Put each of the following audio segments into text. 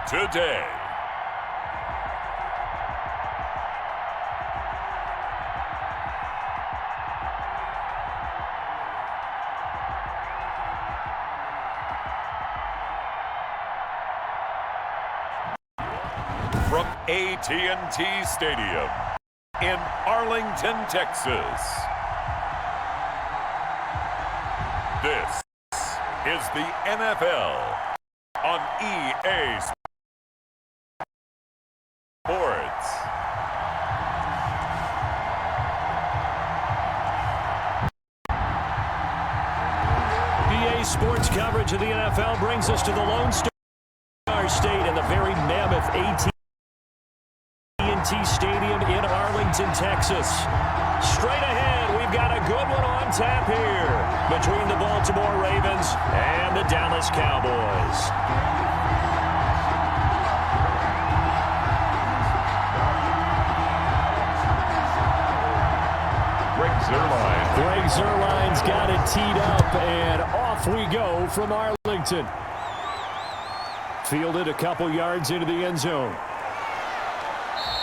today. From AT&T Stadium in Arlington, Texas. This is the NFL on EA Sports. EA Sports coverage of the NFL brings us to the Lone Star State and the very mammoth AT&T Stadium in Arlington, Texas. Straight ahead, we've got a good one on tap here between the Baltimore Ravens and the Dallas Cowboys. Greg Zuerlein's got it teed up, and off we go from Arlington. Fielded a couple yards into the end zone.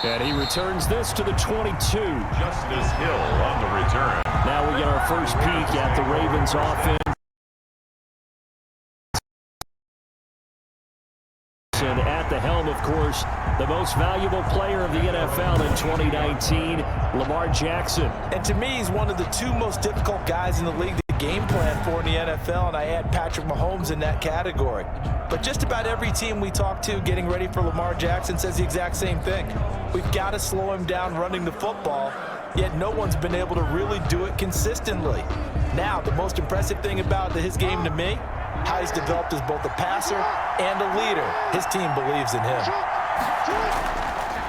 And he returns this to the 22. Justice Hill on the return. Now we get our first peek at the Ravens offense. And at the helm, of course, the most valuable player of the NFL in 2019, Lamar Jackson. And to me, he's one of the two most difficult guys in the league to game plan for in the NFL, and I add Patrick Mahomes in that category. But just about every team we talk to getting ready for Lamar Jackson says the exact same thing. We've got to slow him down running the football, yet no one's been able to really do it consistently. Now, the most impressive thing about his game to me, how he's developed as both a passer and a leader. His team believes in him.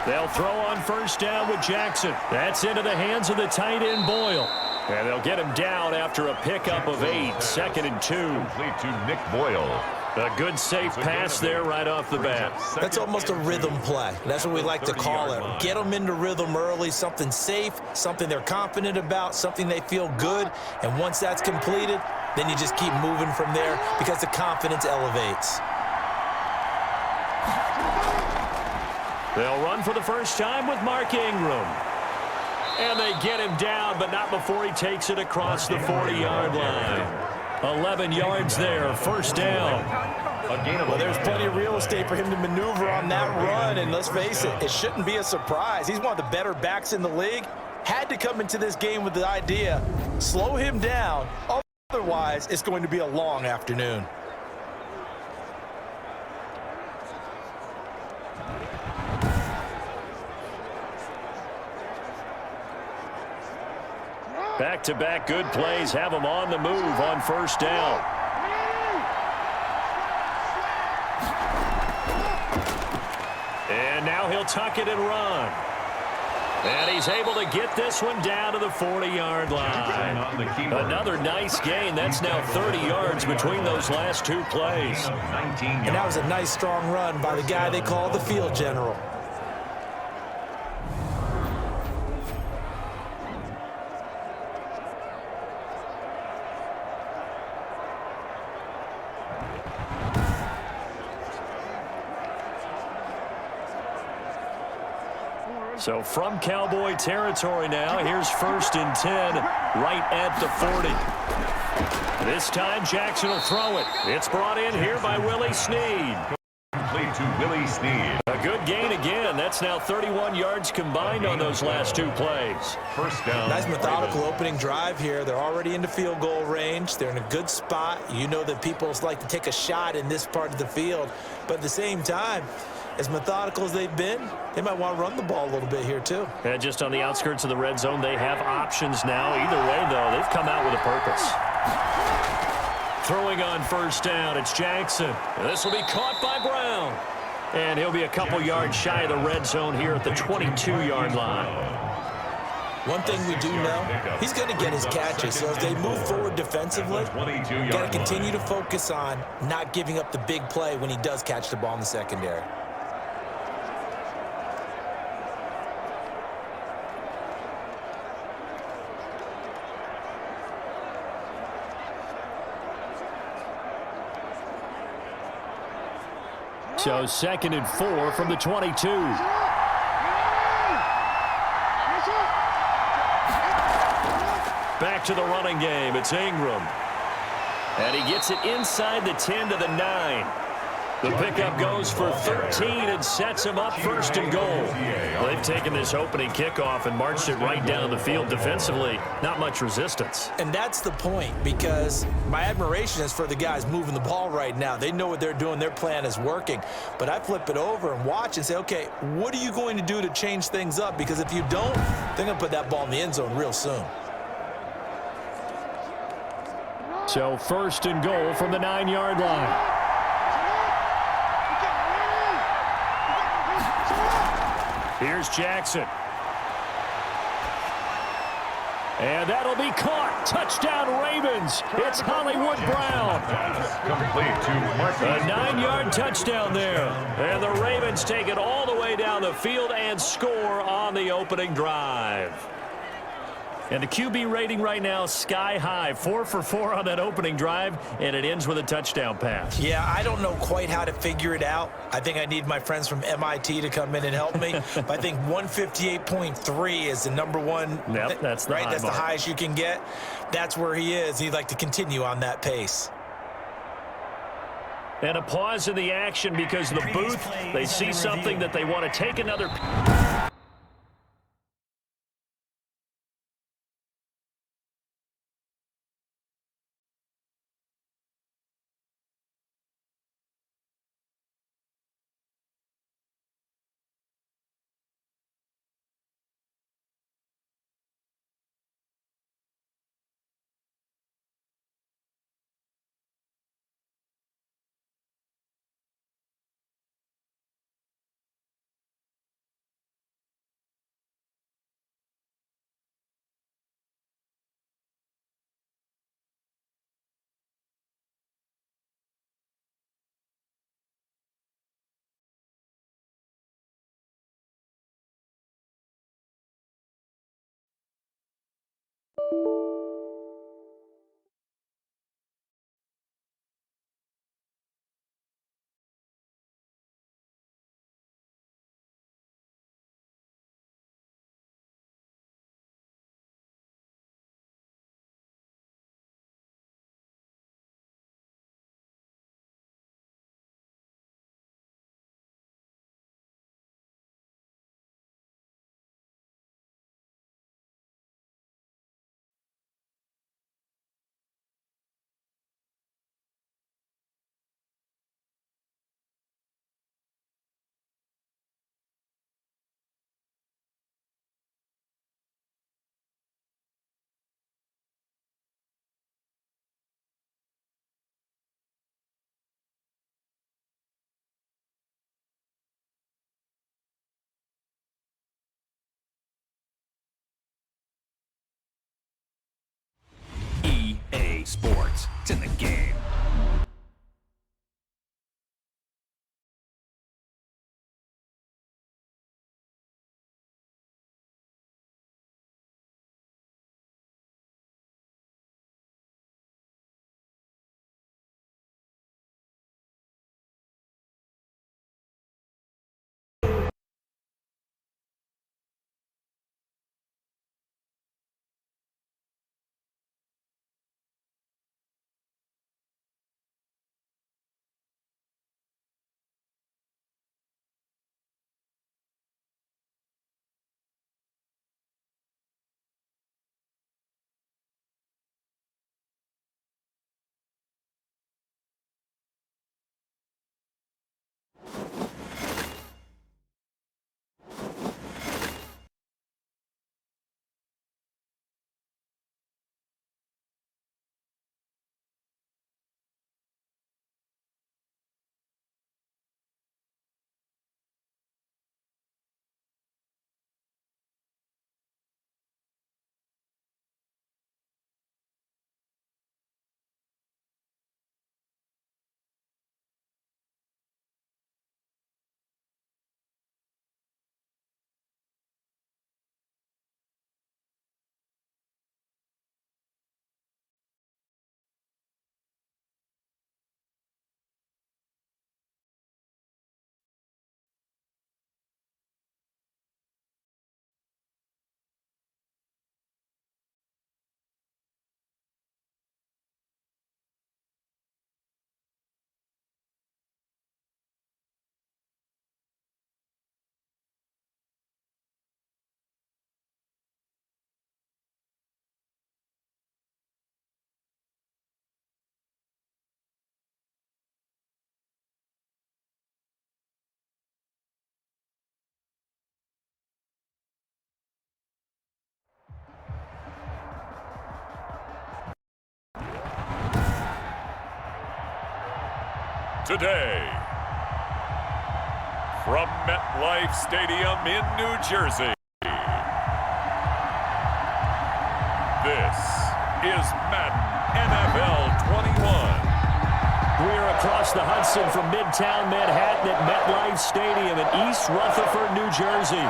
They'll throw on first down with Jackson. That's into the hands of the tight end Boyle. And they'll get him down after a pickup of 8, 2nd and 2. Complete to Nick Boyle. A good safe pass there right off the bat. That's almost a rhythm play. That's what we like to call it. Get them into rhythm early, something safe, something they're confident about, something they feel good. And once that's completed, then you just keep moving from there because the confidence elevates. They'll run for the first time with Mark Ingram. And they get him down, but not before he takes it across the 40-yard line. 11 yards there, first down. Well, there's plenty of real estate for him to maneuver on that run, and let's face it, it shouldn't be a surprise. He's one of the better backs in the league. Had to come into this game with the idea, slow him down, otherwise it's going to be a long afternoon. Back-to-back good plays have him on the move on first down. And now he'll tuck it and run. And he's able to get this one down to the 40-yard line. Another nice gain. That's now 30 yards between those last two plays. And that was a nice, strong run by the guy they call the field general. So from Cowboy territory now, here's 1st and 10, right at the 40. This time Jackson will throw it. It's brought in here by Willie Snead. Complete to Willie Snead. A good gain again. That's now 31 yards combined on those last two plays. First down. Nice methodical opening drive here. They're already into field goal range. They're in a good spot. You know that people like to take a shot in this part of the field. But at the same time, as methodical as they've been, they might want to run the ball a little bit here too. And just on the outskirts of the red zone, they have options now. Either way, though, they've come out with a purpose. Throwing on first down, it's Jackson. This will be caught by Brown. And he'll be a couple yards shy of the red zone here at the 22-yard line. One thing we do know, he's going to get his catches. So as they move forward defensively, got to continue to focus on not giving up the big play when he does catch the ball in the secondary. So 2nd and 4 from the 22. Back to the running game. It's Ingram. And he gets it inside the 10 to the 9. The pickup goes for 13 and sets him up 1st and goal. They've taken this opening kickoff and marched it right down the field defensively. Not much resistance. And that's the point, because my admiration is for the guys moving the ball right now. They know what they're doing. Their plan is working. But I flip it over and watch and say, okay, what are you going to do to change things up? Because if you don't, they're going to put that ball in the end zone real soon. So 1st and goal from the 9-yard line. Here's Jackson. And that'll be caught. Touchdown, Ravens. It's Hollywood Brown. Complete to Marquise. A 9-yard touchdown there. And the Ravens take it all the way down the field and score on the opening drive. And the QB rating right now, sky high. 4 for 4 on that opening drive, and it ends with a touchdown pass. Yeah, I don't know quite how to figure it out. I think I need my friends from MIT to come in and help me. But I think 158.3 is the number one. Yep, that's the right. high That's mark. the highest you can get. That's where he is. He'd like to continue on that pace. And a pause in the action because the booth, they see something that they want to take another. EA Sports. It's in the game. today. From MetLife Stadium in New Jersey, this is Madden NFL 21. We're across the Hudson from Midtown Manhattan at MetLife Stadium in East Rutherford, New Jersey.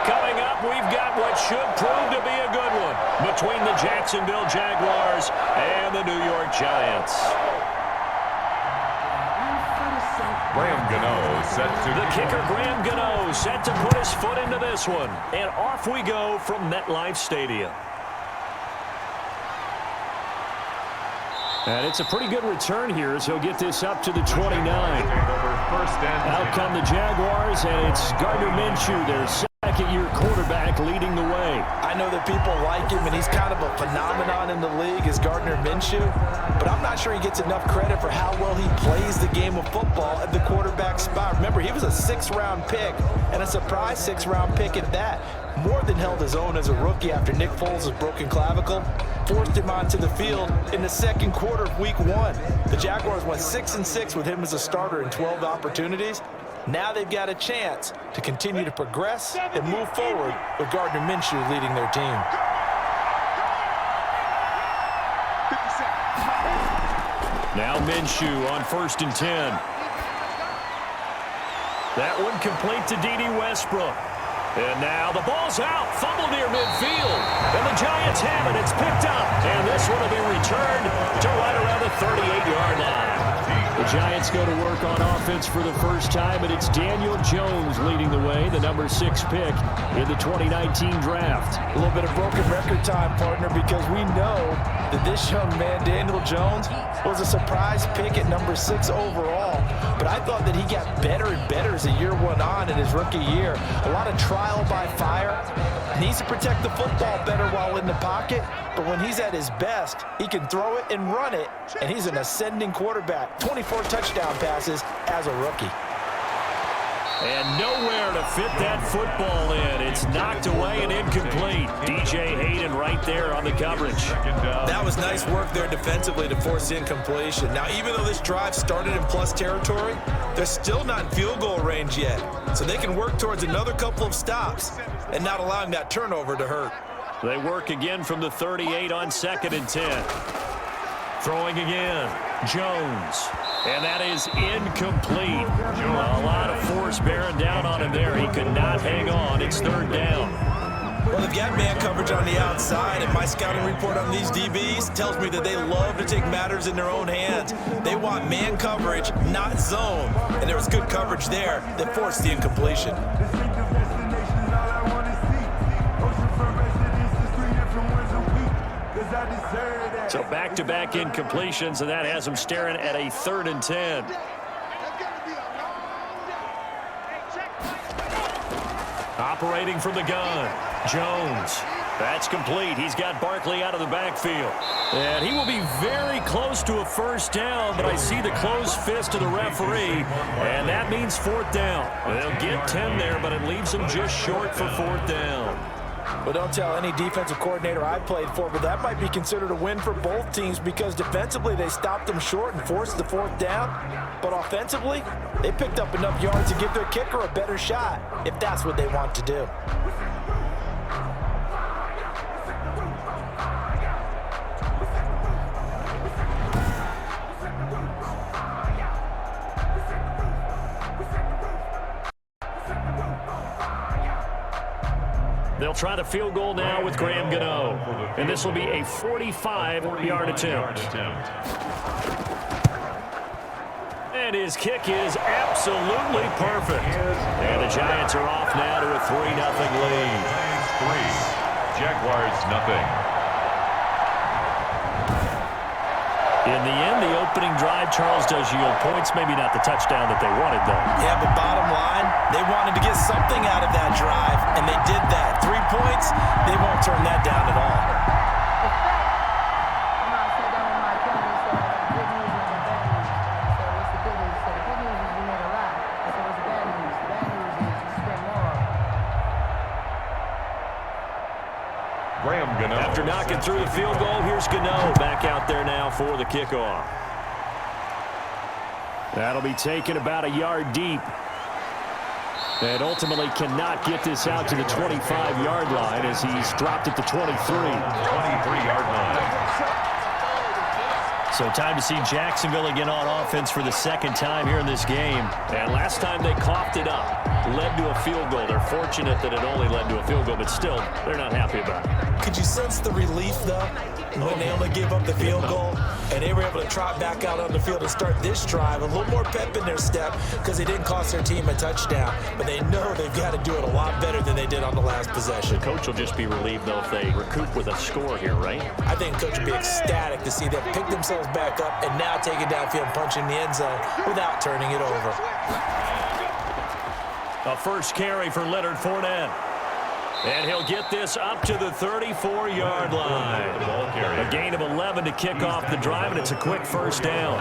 Coming up, we've got what should prove to be a good one between the Jacksonville Jaguars and the New York Giants. Graham Gano set to The kicker, Graham Gano, set to put his foot into this one. And off we go from MetLife Stadium. And it's a pretty good return here as he'll get this up to the 29. Out come the Jaguars, and it's Gardner Minshew, their second-year quarterback, leading the way. I know that people like him, and he's kind of a phenomenon in the league as Gardner Minshew, but I'm not sure he gets enough credit for how well he plays the game of football at the quarterback spot. Remember, he was a sixth-round pick, and a surprise sixth-round pick at that. More than held his own as a rookie after Nick Foles' broken clavicle forced him onto the field in the second quarter of Week 1. The Jaguars went 6-6 with him as a starter in 12 opportunities. Now they've got a chance to continue to progress and move forward with Gardner Minshew leading their team. Now Minshew on 1st and 10. That one complete to D.D. Westbrook. And now the ball's out. Fumble near midfield. And the Giants have it. It's picked up. And this one will be returned to right around the 38-yard line. The Giants go to work on offense for the first time, and it's Daniel Jones leading the way, the number 6 pick in the 2019 draft. A little bit of broken record time, partner, because we know that this young man, Daniel Jones, was a surprise pick at number 6 overall. But I thought that he got better and better as the year went on in his rookie year. A lot of trial by fire. Needs to protect the football better while in the pocket. But when he's at his best, he can throw it and run it. And he's an ascending quarterback. 24 touchdown passes as a rookie. And nowhere to fit that football in. It's knocked away and incomplete. DJ Hayden right there on the coverage. That was nice work there defensively to force the incompletion. Now, even though this drive started in plus territory, they're still not in field goal range yet. So they can work towards another couple of stops and not allowing that turnover to hurt. They work again from the 38 on 2nd and 10. Throwing again. Jones. And that is incomplete. A lot of force bearing down on him there. He could not hang on. It's 3rd down. Well, they've got man coverage on the outside, and my scouting report on these DBs tells me that they love to take matters in their own hands. They want man coverage, not zone. And there was good coverage there that forced the incompletion. So back-to-back incompletions, and that has them staring at a 3rd and 10. Operating from the gun, Jones. That's complete. He's got Barkley out of the backfield. And he will be very close to a 1st down, but I see the closed fist of the referee, and that means 4th down. They'll get 10 there, but it leaves them just short for 4th down. Well, don't tell any defensive coordinator I played for, but that might be considered a win for both teams because defensively they stopped them short and forced the 4th down. But offensively, they picked up enough yards to give their kicker a better shot if that's what they want to do. They'll try the field goal now with Graham Gano. And this will be a 45-yard attempt. And his kick is absolutely perfect. And the Giants are off now to a 3-0 lead. 3, Jaguars nothing. In the end, the opening drive, Charles, does yield points. Maybe not the touchdown that they wanted, though. Yeah, but bottom line, they wanted to get something out of that drive, and they did that. 3 points, they won't turn that down at all. After knocking through the field goal, here's Gano back out there now for the kickoff. That'll be taken about a yard deep. And ultimately cannot get this out to the 25-yard line as he's dropped at the 23. 23-yard line. So time to see Jacksonville again on offense for the second time here in this game. And last time they coughed it up, led to a field goal. They're fortunate that it only led to a field goal, but still, they're not happy about it. Could you sense the relief, though, when they only gave up the field goal and they were able to trot back out on the field and start this drive? A little more pep in their step because they didn't cost their team a touchdown, but they know they've got to do it a lot better than they did on the last possession. The coach will just be relieved, though, if they recoup with a score here, right? I think the coach will be ecstatic to see them pick themselves back up and now take it downfield and punch in the end zone without turning it over. A first carry for Leonard Fournette. And he'll get this up to the 34-yard line. A gain of 11 to kick off the drive, and it's a quick first down.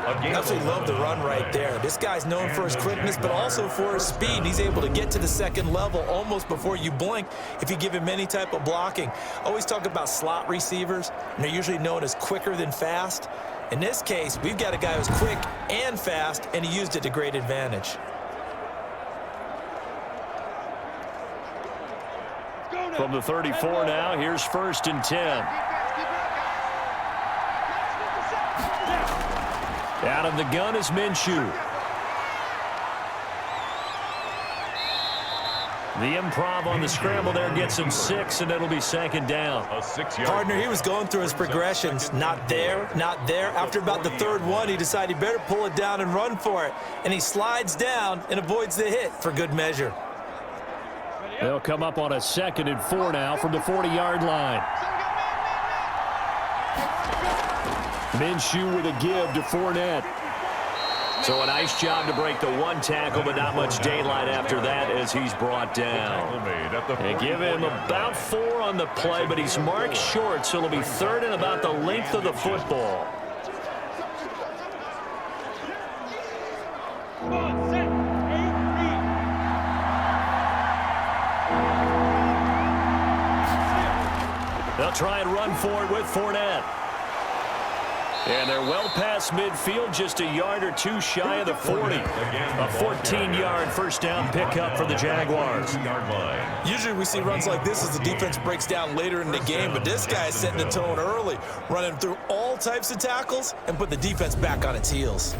Absolutely love the run right there. This guy's known for his quickness, but also for his speed. He's able to get to the second level almost before you blink if you give him any type of blocking. Always talk about slot receivers, and they're usually known as quicker than fast. In this case, we've got a guy who's quick and fast, and he used it to great advantage. From the 34 now, here's 1st and 10. Out of the gun is Minshew. The improv on the scramble there gets him 6, and it'll be second down. A 6-yard. Partner, he was going through his progressions. Not there, not there. After about the third one, he decided he better pull it down and run for it. And he slides down and avoids the hit for good measure. They'll come up on a 2nd and 4 now from the 40-yard line. Minshew with a give to Fournette. So a nice job to break the one tackle, but not much daylight after that as he's brought down. They give him about 4 on the play, but he's marked short, so it'll be 3rd and about the length of the football. They'll try and run for it with Fournette. And they're well past midfield, just a yard or 2 shy of the 40. A 14-yard first down pickup for the Jaguars. Usually we see runs like this as the defense breaks down later in the game, but this guy is setting the tone early, running through all types of tackles and put the defense back on its heels.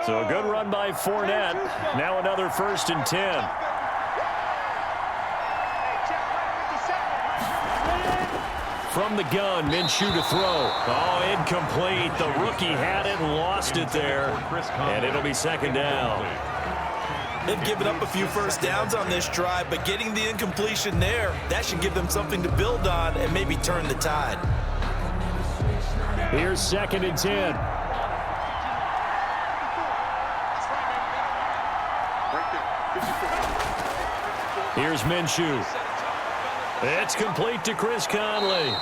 So a good run by Fournette. Now another 1st and 10. From the gun, Minshew to throw. Oh, incomplete. The rookie had it and lost it there. And it'll be second down. They've given up a few first downs on this drive, but getting the incompletion there, that should give them something to build on and maybe turn the tide. Here's 2nd and 10. Here's Minshew. It's complete to Chris Conley.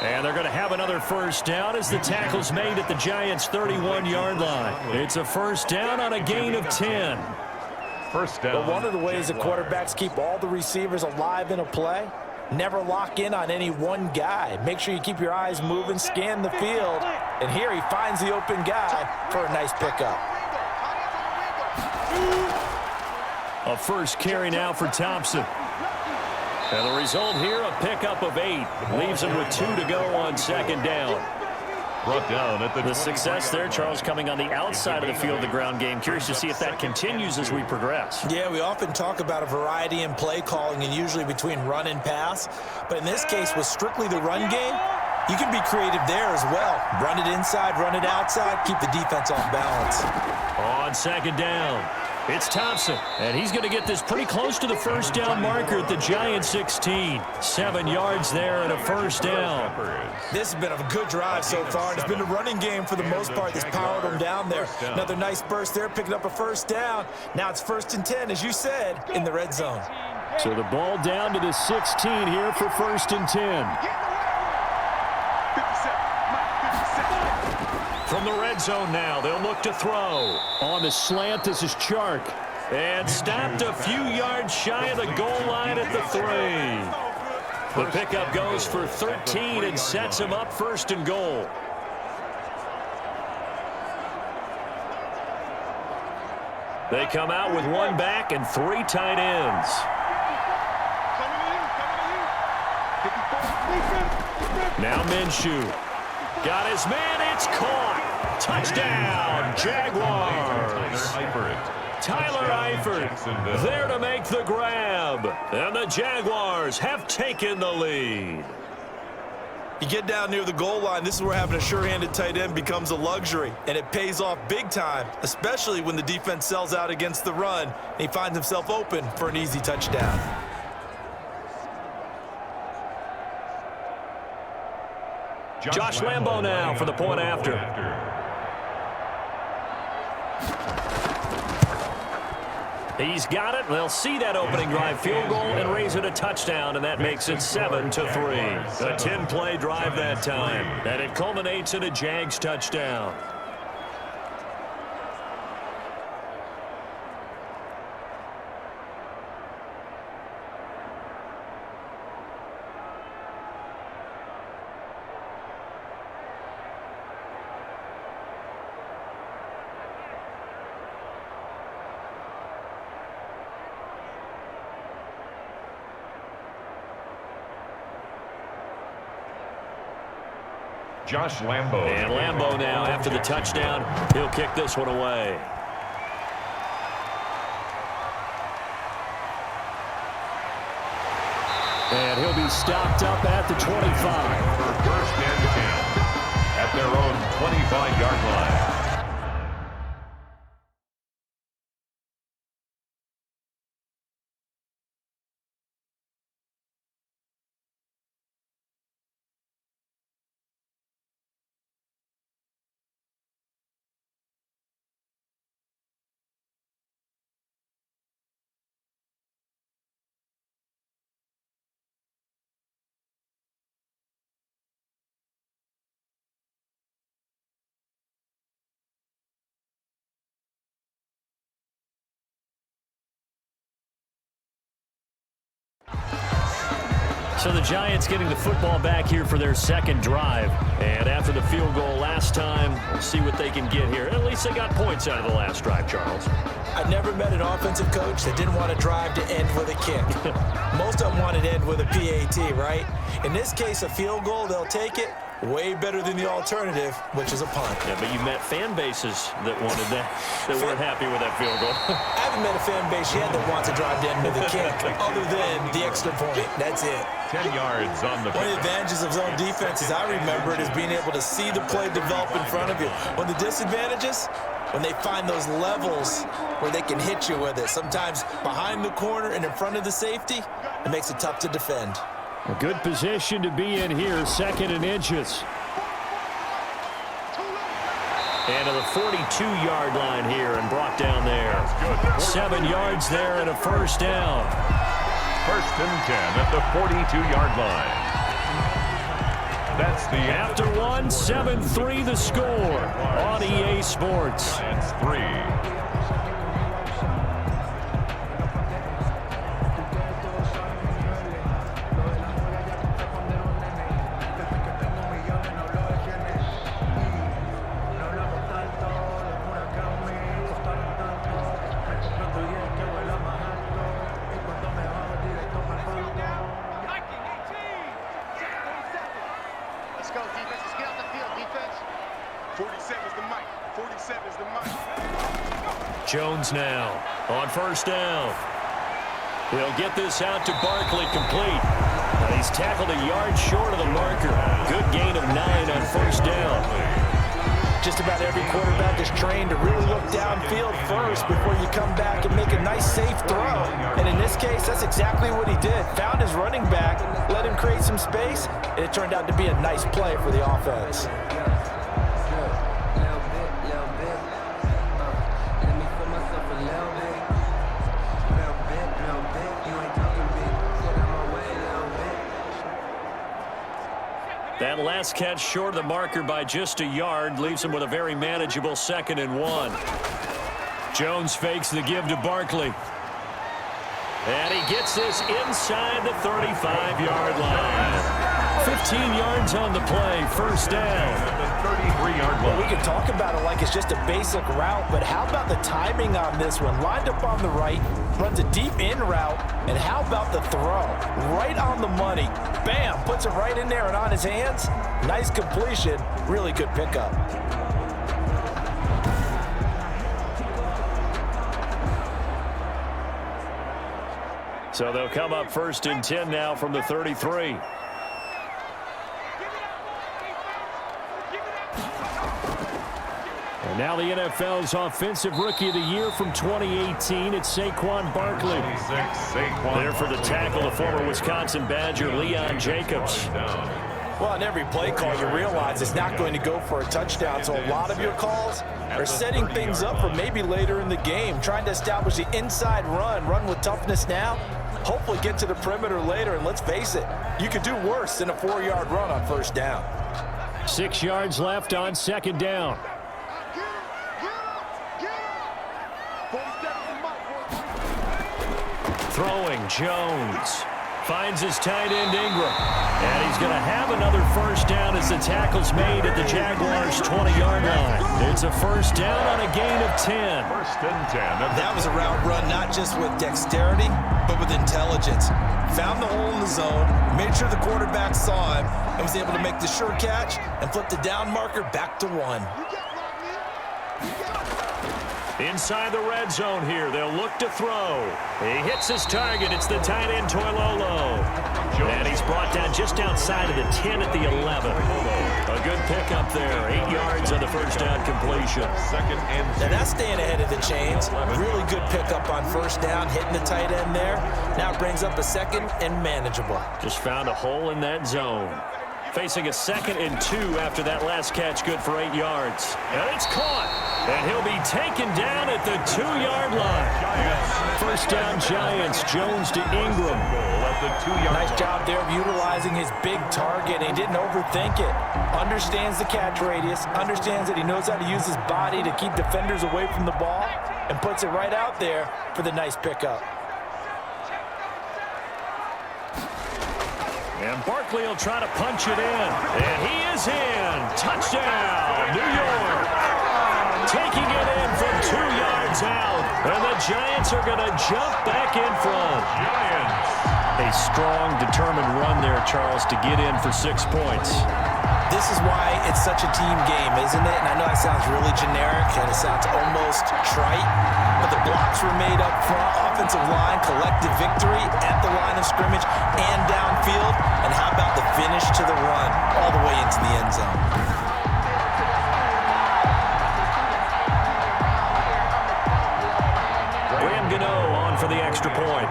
And they're going to have another first down as the tackle's made at the Giants' 31-yard line. It's a first down on a gain of 10. First down. But one of the ways the quarterbacks keep all the receivers alive in a play, never lock in on any one guy. Make sure you keep your eyes moving, scan the field. And here he finds the open guy for a nice pickup. A first carry now for Thompson. And the result here, a pickup of 8. Leaves him with 2 to go on second down. Brought down at The success there, Charles, coming on the outside of the field, the ground game. Curious to see if that continues as we progress. Yeah, we often talk about a variety in play calling and usually between run and pass. But in this case, with strictly the run game, you can be creative there as well. Run it inside, run it outside, keep the defense off balance. On second down, it's Thompson, and he's going to get this pretty close to the first down marker at the Giants' 16. 7 yards there and a first down. This has been a good drive so far. It's been a running game for the most part that's powered them down there. Another nice burst there, picking up a first down. Now it's 1st and 10, as you said, in the red zone. So the ball down to the 16 here for 1st and 10. From the red zone now, they'll look to throw. On the slant, this is Chark. And stopped a few yards shy of the goal line at the 3. The pickup goes for 13 and sets him up first and goal. They come out with one back and 3 tight ends. Now Minshew. Got his man. It's caught. Touchdown, Jaguars. Tyler Eifert there to make the grab. And the Jaguars have taken the lead. You get down near the goal line, this is where having a sure-handed tight end becomes a luxury, and it pays off big time, especially when the defense sells out against the run, and he finds himself open for an easy touchdown. Josh Lambo now for the point after. He's got it. They'll see that opening drive field goal and raise it a touchdown, and that makes it 7-3. A 10-play drive that time, and it culminates in a Jags touchdown. Josh Lambo. And Lambo now, after the touchdown, he'll kick this one away. And he'll be stopped up at the 25. First and 10 at their own 25-yard line. So the Giants getting the football back here for their second drive. And after the field goal last time, we'll see what they can get here. At least they got points out of the last drive, Charles. I never met an offensive coach that didn't want to drive to end with a kick. Most of them wanted to end with a PAT, right? In this case, a field goal, they'll take it. Way better than the alternative, which is a punt. Yeah, but you met fan bases that wanted that, that weren't happy with that field goal. I haven't met a fan base yet that wants to drive to end with a kick, other than the extra point. That's it. 10 yards on the One of the advantages of zone defense, as I remember it, is being able to see the play develop in front of you. One of the disadvantages, when they find those levels where they can hit you with it, sometimes behind the corner and in front of the safety, it makes it tough to defend. A good position to be in here, 2nd and inches. And to the 42-yard line here and brought down there. 7 yards there and a first down. First and 10 at the 42-yard line. That's the after one, 7-3 the score on EA Sports. That's 3. Jones now on first down. He'll get this out to Barkley, complete. But he's tackled a yard short of the marker. Good gain of 9 on first down. Just about every quarterback is trained to really look downfield first before you come back and make a nice, safe throw. And in this case, that's exactly what he did. Found his running back, let him create some space, and it turned out to be a nice play for the offense. That last catch short of the marker by just a yard leaves him with a very manageable 2nd and 1. Jones fakes the give to Barkley. And he gets this inside the 35-yard line. 15 yards on the play, first down. The 33-yard line. Well, we can talk about it like it's just a basic route, but how about the timing on this one? Lined up on the right, runs a deep in route, and how about the throw? Right on the money. Bam, puts it right in there and on his hands. Nice completion, really good pickup. So they'll come up 1st and 10 now from the 33. And now the NFL's Offensive Rookie of the Year from 2018, it's Saquon Barkley. There for the tackle, the former Wisconsin Badger, Leon Jacobs. Well, on every play call, you realize it's not going to go for a touchdown, so a lot of your calls are setting things up for maybe later in the game, trying to establish the inside run with toughness now, hopefully get to the perimeter later, and let's face it, you could do worse than a 4-yard run on 1st down. 6 yards left on 2nd down. Throwing, Jones. Finds his tight end, Ingram. And he's going to have another first down as the tackle's made at the Jaguars' 20-yard line. It's a first down on a gain of 10. 1st and 10. That was a route run not just with dexterity, but with intelligence. Found the hole in the zone, made sure the quarterback saw him, and was able to make the sure catch and flip the down marker back to 1. Inside the red zone here, they'll look to throw. He hits his target. It's the tight end, Toilolo. And he's brought down just outside of the 10 at the 11. A good pickup there. 8 yards on the first down completion. 2nd and 2. Now that's staying ahead of the chains. Really good pickup on 1st down, hitting the tight end there. Now it brings up a 2nd and manageable. Just found a hole in that zone. Facing a 2nd and 2 after that last catch, good for 8 yards. And it's caught. And he'll be taken down at the 2-yard line. First down, Giants. Jones to Ingram. Nice job there of utilizing his big target. He didn't overthink it. Understands the catch radius. Understands that he knows how to use his body to keep defenders away from the ball. And puts it right out there for the nice pickup. And Barkley will try to punch it in. And he is in. Touchdown, New York. Taking it in from 2 yards out. And the Giants are going to jump back in front. Giants. A strong, determined run there, Charles, to get in for 6 points. This is why it's such a team game, isn't it? And I know that sounds really generic and it sounds almost trite, but the blocks were made up front, offensive line, collective victory at the line of scrimmage and downfield. And how about the finish to the run all the way into the end zone? On for the extra point.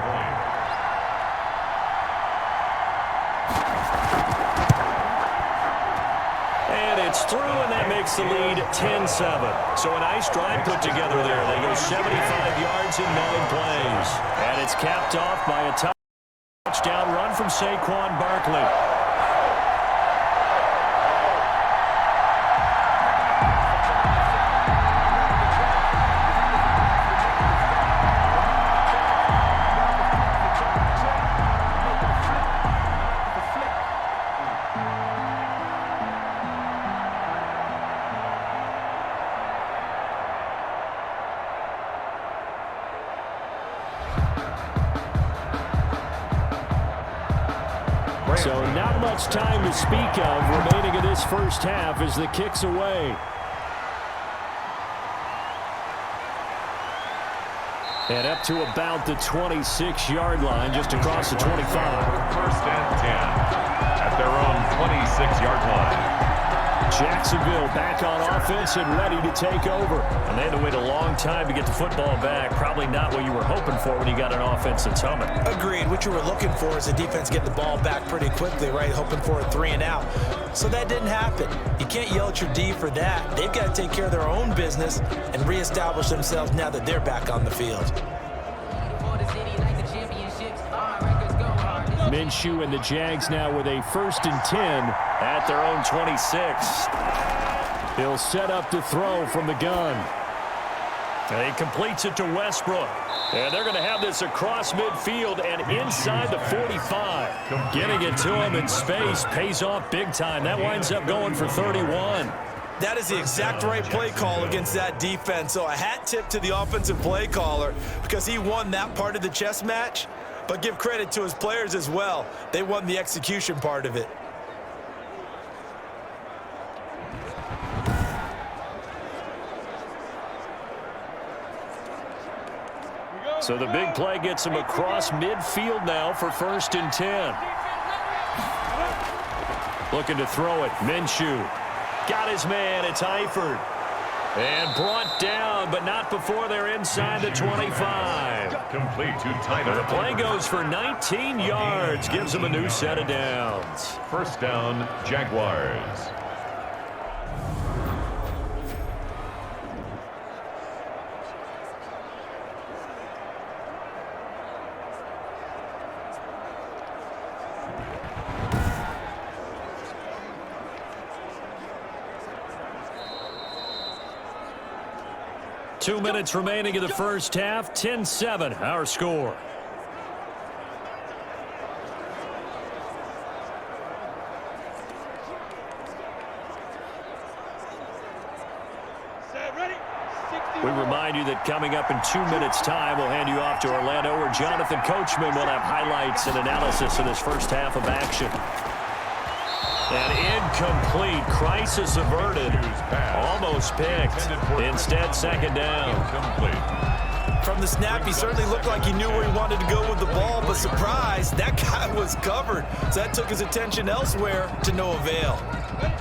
And it's through, and that makes the lead 10-7. So a nice drive put together there. They go 75 yards in 9 plays. And it's capped off by a touchdown run from Saquon Barkley. So not much time to speak of remaining in this first half as the kick's away. And up to about the 26-yard line, just across the 25. 1st and 10 at their own 26-yard line. Jacksonville back on offense and ready to take over. And they had to wait a long time to get the football back. Probably not what you were hoping for when you got an offense that's humming. Agreed. What you were looking for is the defense get the ball back pretty quickly, right? Hoping for a 3 and out. So that didn't happen. You can't yell at your D for that. They've got to take care of their own business and reestablish themselves now that they're back on the field. Minshew and the Jags now with a 1st and 10 at their own 26. He'll set up to throw from the gun. And he completes it to Westbrook. And they're going to have this across midfield and inside the 45. Getting it to him in space pays off big time. That winds up going for 31. That is the exact right play call against that defense. So a hat tip to the offensive play caller because he won that part of the chess match. But give credit to his players as well. They won the execution part of it. So the big play gets him across midfield now for 1st and 10. Looking to throw it. Minshew. Got his man. It's Eifert. And brought down, but not before they're inside the 25. Complete to Tyler. The play goes for 19 yards. Gives him a new set of downs. 1st down, Jaguars. Two minutes remaining in the first half. 10-7, our score. We remind you that coming up in 2 minutes' time, we'll hand you off to Orlando, where Jonathan Coachman will have highlights and analysis of this first half of action. An incomplete. Crisis averted. Almost picked. Instead, 2nd down. From the snap, he certainly looked like he knew where he wanted to go with the ball, but surprise, that guy was covered. So that took his attention elsewhere to no avail.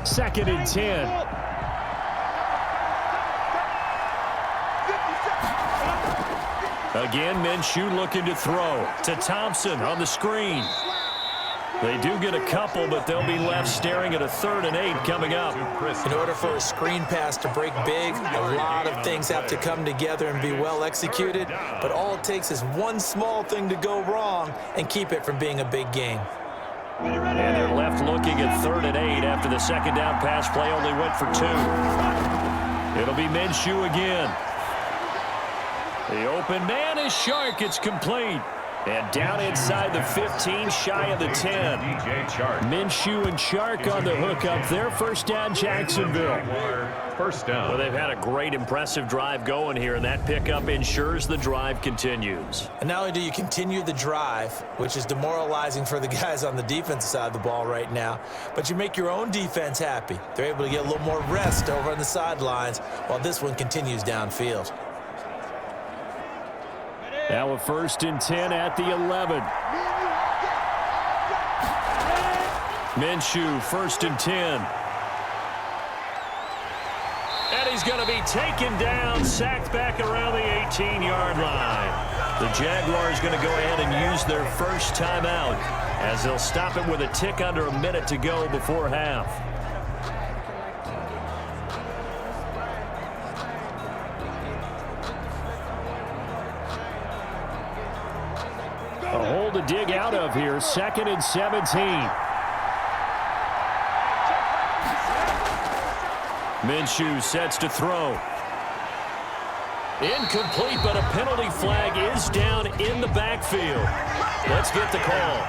2nd and 10. Again, Minshew looking to throw to Thompson on the screen. They do get a couple, but they'll be left staring at a 3rd and 8 coming up. In order for a screen pass to break big, a lot of things have to come together and be well executed. But all it takes is one small thing to go wrong and keep it from being a big game. And they're left looking at 3rd and 8 after the 2nd down pass play only went for 2. It'll be Minshew again. The open man is Shark. It's complete. And down inside the 15, shy of the 10. Minshew and Shark on the hook up there. 1st down, Jacksonville. 1st down. Well, they've had a great, impressive drive going here, and that pickup ensures the drive continues. And not only do you continue the drive, which is demoralizing for the guys on the defensive side of the ball right now, but you make your own defense happy. They're able to get a little more rest over on the sidelines while this one continues downfield. Now a 1st and 10 at the 11. Minshew, 1st and 10. And he's going to be taken down, sacked back around the 18-yard line. The Jaguars going to go ahead and use their first timeout as they'll stop it with a tick under a minute to go before half. A hole to dig out of here. 2nd and 17. Minshew sets to throw. Incomplete, but a penalty flag is down in the backfield. Let's get the call.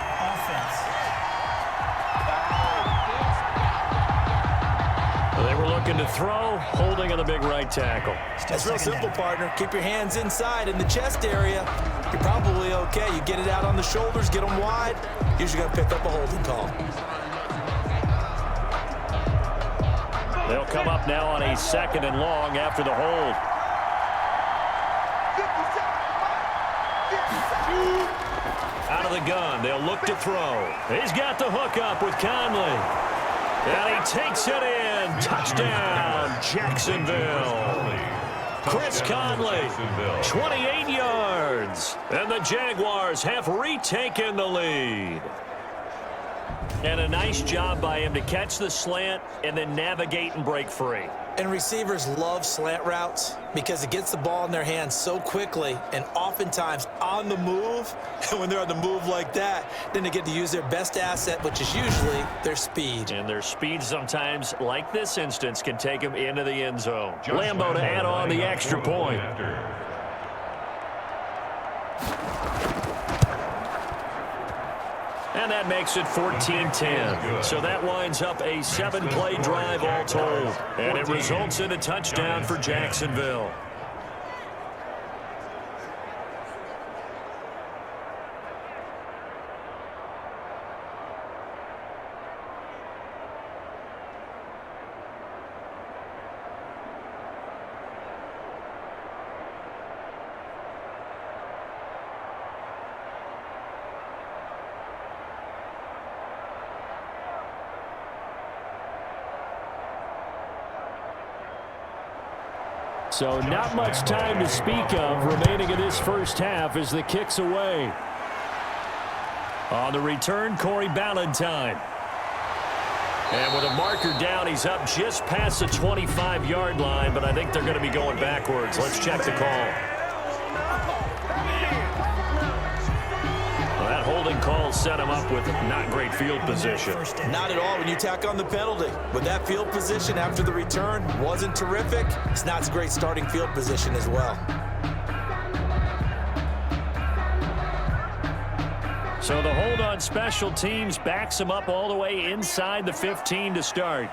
They were looking to throw, holding on the big right tackle. That's real simple, partner. Keep your hands inside in the chest area. You're probably okay. You get it out on the shoulders, get them wide. Usually going to pick up a holding call. They'll come up now on a 2nd and long after the hold. Out of the gun, they'll look to throw. He's got the hook up with Conley. And he takes it in. Touchdown, Jacksonville. Chris Conley, 28 yards. And the Jaguars have retaken the lead. And a nice job by him to catch the slant and then navigate and break free. And receivers love slant routes because it gets the ball in their hands so quickly and oftentimes on the move. And when they're on the move like that, then they get to use their best asset, which is usually their speed. And their speed sometimes, like this instance, can take them into the end zone. Lambo to add on the extra point. And that makes it 14-10. So that winds up a 7-play drive all told. And it results in a touchdown for Jacksonville. So not much time to speak of remaining in this first half as the kick's away. On the return, Corey Ballantyne. And with a marker down, he's up just past the 25-yard line, but I think they're going to be going backwards. Let's check the call. Well, that holding call set him up with not great field position. Not at all when you tack on the penalty. With that field position after the return wasn't terrific, it's not a great starting field position as well. So the hold on special teams backs him up all the way inside the 15 to start.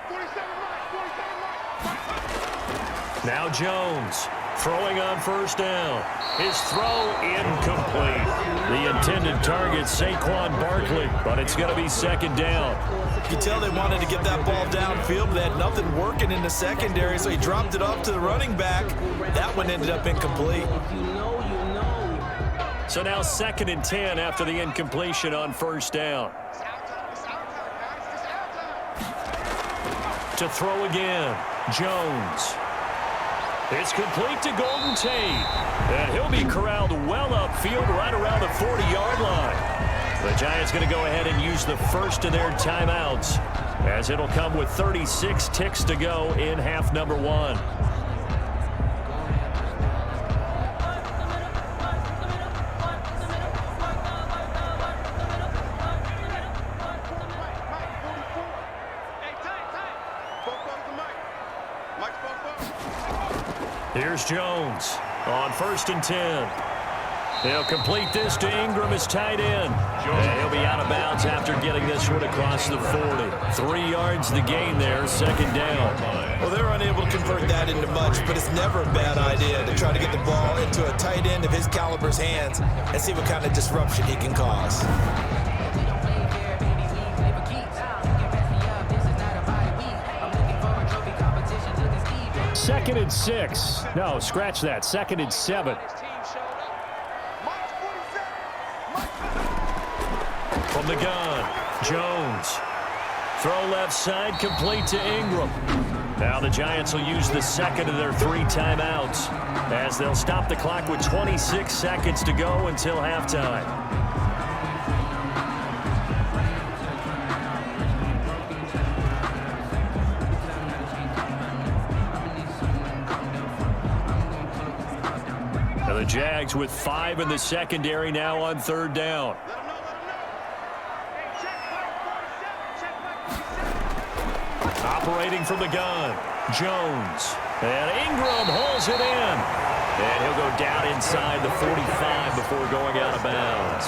Now Jones throwing on first down. His throw incomplete. The intended target, Saquon Barkley, but it's going to be second down. You can tell they wanted to get that ball downfield, but they had nothing working in the secondary, so he dropped it off to the running back. That one ended up incomplete. So now 2nd and 10 after the incompletion on first down. To throw again, Jones. It's complete to Golden Tate. And he'll be corralled well upfield right around the 40-yard line. The Giants going to go ahead and use the first of their timeouts, as it'll come with 36 ticks to go in half number 1. Here's Jones on 1st and 10. He'll complete this to Ingram as tight end. And he'll be out of bounds after getting this one across the 40. 3 yards the gain there, 2nd down. Well, they're unable to convert that into much, but it's never a bad idea to try to get the ball into a tight end of his caliber's hands and see what kind of disruption he can cause. 2nd and 6. No, scratch that. 2nd and 7. From the gun, Jones. Throw left side, complete to Ingram. Now the Giants will use the 2nd of their 3 timeouts, as they'll stop the clock with 26 seconds to go until halftime. The Jags with 5 in the secondary now on 3rd down. Operating from the gun, Jones. And Ingram holds it in. And he'll go down inside the 45 before going out of bounds.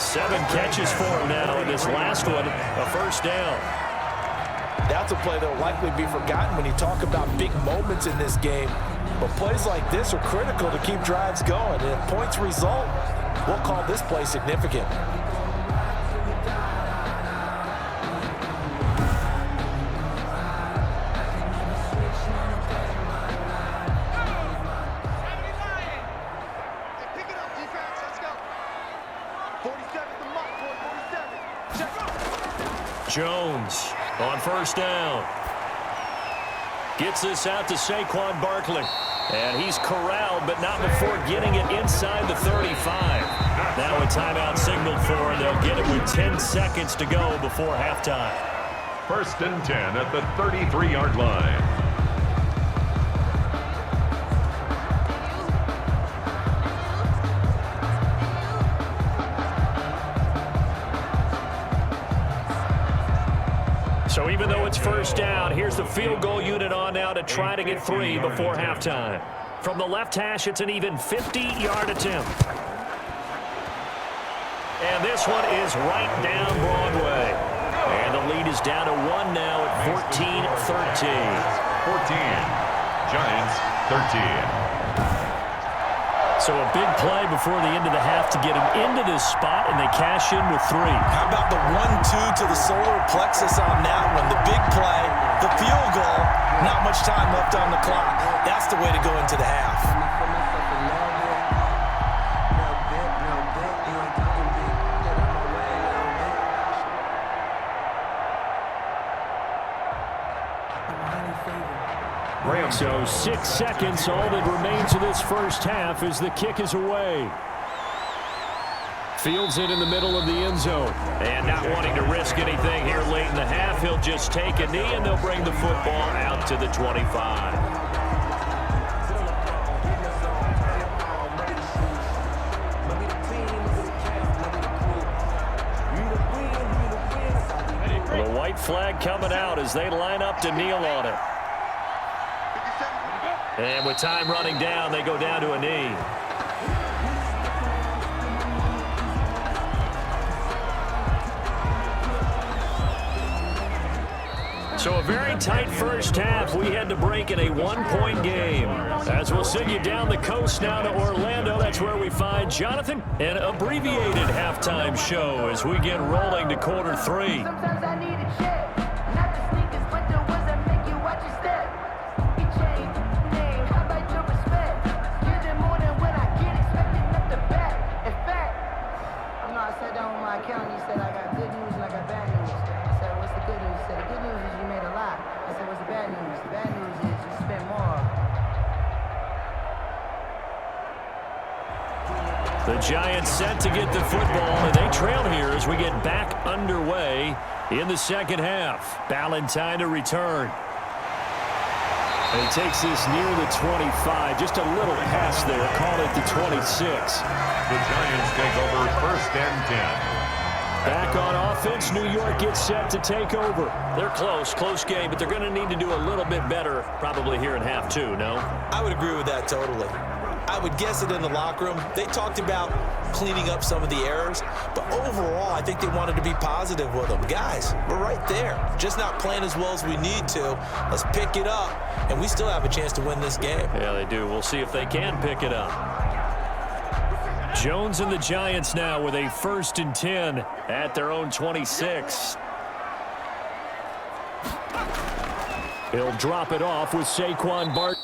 7 catches for him now, and this last one, a 1st down. That's a play that will likely be forgotten when you talk about big moments in this game. But plays like this are critical to keep drives going. And if points result, we'll call this play significant. Jones on 1st down. Gets this out to Saquon Barkley. And he's corralled, but not before getting it inside the 35. Now a timeout signaled for, and they'll get it with 10 seconds to go before halftime. 1st and 10 at the 33-yard line. So even though it's 1st down, here's the field goal unit on now to try to get 3 before halftime. From the left hash, it's an even 50-yard attempt. And this one is right down Broadway. And the lead is down to 1 now at 14-13. 14. Giants 13. So a big play before the end of the half to get him into this spot, and they cash in with 3. How about the 1-2 to the solar plexus on that one? The big play, the field goal, not much time left on the clock. That's the way to go into the half. So 6 seconds, all that remains of this first half as the kick is away. Fields it in the middle of the end zone. And not wanting to risk anything here late in the half, he'll just take a knee, and they'll bring the football out to the 25. The white flag coming out as they line up to kneel on it. And with time running down, they go down to a knee. So a very tight first half. We had to break in a 1-point game. As we'll send you down the coast now to Orlando, that's where we find Jonathan, an abbreviated halftime show as we get rolling to quarter 3. Sometimes I need a check. Not the sneakers, but the ones that make you watch your step. He changed the name. How about your respect? Give them more than what I get, expecting up the back. In fact, I sat down with my accountant. He said, I got good news and I got bad news. I said, what's the good news? He said, the good news is you made a lot. I said, what's the bad news? The bad news is you spent more. The Giants set to get the football, and they trail here as we get back underway in the second half. Ballantyne to return. And he takes this near the 25, just a little past there, call it the 26. The Giants take over 1st and 10. Back on offense, New York gets set to take over. They're close game, but they're going to need to do a little bit better probably here in half 2, no? I would agree with that totally. I would guess it in the locker room. They talked about cleaning up some of the errors, but overall, I think they wanted to be positive with them. Guys, we're right there. Just not playing as well as we need to. Let's pick it up, and we still have a chance to win this game. Yeah, they do. We'll see if they can pick it up. Jones and the Giants now with a 1st and 10 at their own 26. He'll drop it off with Saquon Barkley.